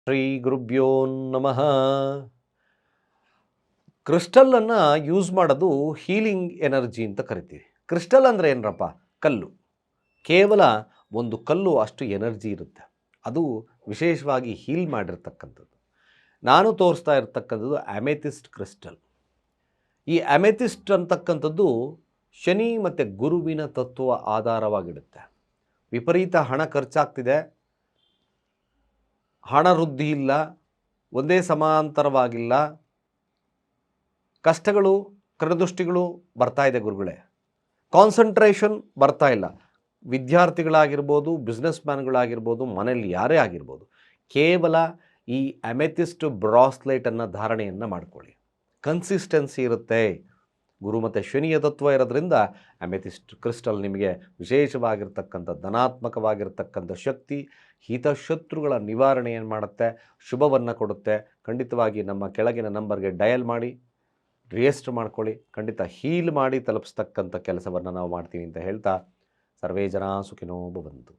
ಶ್ರೀ ಗುರುಭ್ಯೋ ನಮಃ. ಕ್ರಿಸ್ಟಲನ್ನು ಯೂಸ್ ಮಾಡೋದು ಹೀಲಿಂಗ್ ಎನರ್ಜಿ ಅಂತ ಕರಿತೀವಿ. ಕ್ರಿಸ್ಟಲ್ ಅಂದರೆ ಏನರಪ್ಪ? ಕಲ್ಲು. ಕೇವಲ ಒಂದು ಕಲ್ಲು ಅಷ್ಟು ಎನರ್ಜಿ ಇರುತ್ತೆ. ಅದು ವಿಶೇಷವಾಗಿ ಹೀಲ್ ಮಾಡಿರ್ತಕ್ಕಂಥದ್ದು. ನಾನು ತೋರಿಸ್ತಾ ಇರ್ತಕ್ಕಂಥದ್ದು ಅಮೆಥಿಸ್ಟ್ ಕ್ರಿಸ್ಟಲ್. ಈ ಅಮೆಥಿಸ್ಟ್ ಅಂತಕ್ಕಂಥದ್ದು ಶನಿ ಮತ್ತು ಗುರುವಿನ ತತ್ವ ಆಧಾರವಾಗಿಡುತ್ತೆ. ವಿಪರೀತ ಹಣ ಖರ್ಚಾಗ್ತಿದೆ, ಹಣ ವೃದ್ಧಿ ಇಲ್ಲ, ಒಂದೇ ಸಮಾಂತರವಾಗಿಲ್ಲ, ಕಷ್ಟಗಳು ಕರದೃಷ್ಟಿಗಳು ಬರ್ತಾ ಇದೆ ಗುರುಗಳೇ, ಕಾನ್ಸಂಟ್ರೇಷನ್ ಬರ್ತಾ ಇಲ್ಲ. ವಿದ್ಯಾರ್ಥಿಗಳಾಗಿರ್ಬೋದು, ಬಿಸ್ನೆಸ್ ಮ್ಯಾನ್ಗಳಾಗಿರ್ಬೋದು, ಮನೆಯಲ್ಲಿ ಯಾರೇ ಆಗಿರ್ಬೋದು, ಕೇವಲ ಈ ಅಮೆಥಿಸ್ಟ್ ಬ್ರಾಸ್ಲೈಟನ್ನು ಧಾರಣೆಯನ್ನು ಮಾಡ್ಕೊಳ್ಳಿ. ಕನ್ಸಿಸ್ಟೆನ್ಸಿ ಇರುತ್ತೆ. ಗುರು ಮತ್ತು ಶನಿಯ ತತ್ವ ಇರೋದ್ರಿಂದ ಅಮೆಥಿಸ್ಟ್ ಕ್ರಿಸ್ಟಲ್ ನಿಮಗೆ ವಿಶೇಷವಾಗಿರ್ತಕ್ಕಂಥ ಧನಾತ್ಮಕವಾಗಿರ್ತಕ್ಕಂಥ ಶಕ್ತಿ, ಹಿತಶತ್ರುಗಳ ನಿವಾರಣೆಯನ್ನು ಮಾಡುತ್ತೆ, ಶುಭವನ್ನು ಕೊಡುತ್ತೆ. ಖಂಡಿತವಾಗಿ ನಮ್ಮ ಕೆಳಗಿನ ನಂಬರ್ಗೆ ಡಯಲ್ ಮಾಡಿ, ರಿಜಿಸ್ಟರ್ ಮಾಡ್ಕೊಳ್ಳಿ. ಖಂಡಿತ ಹೀಲ್ ಮಾಡಿ ತಲುಪಿಸ್ತಕ್ಕಂಥ ಕೆಲಸವನ್ನು ನಾವು ಮಾಡ್ತೀವಿ ಅಂತ ಹೇಳ್ತಾ, ಸರ್ವೇ ಜನ ಸುಖಿನೋ ಭವಂತು.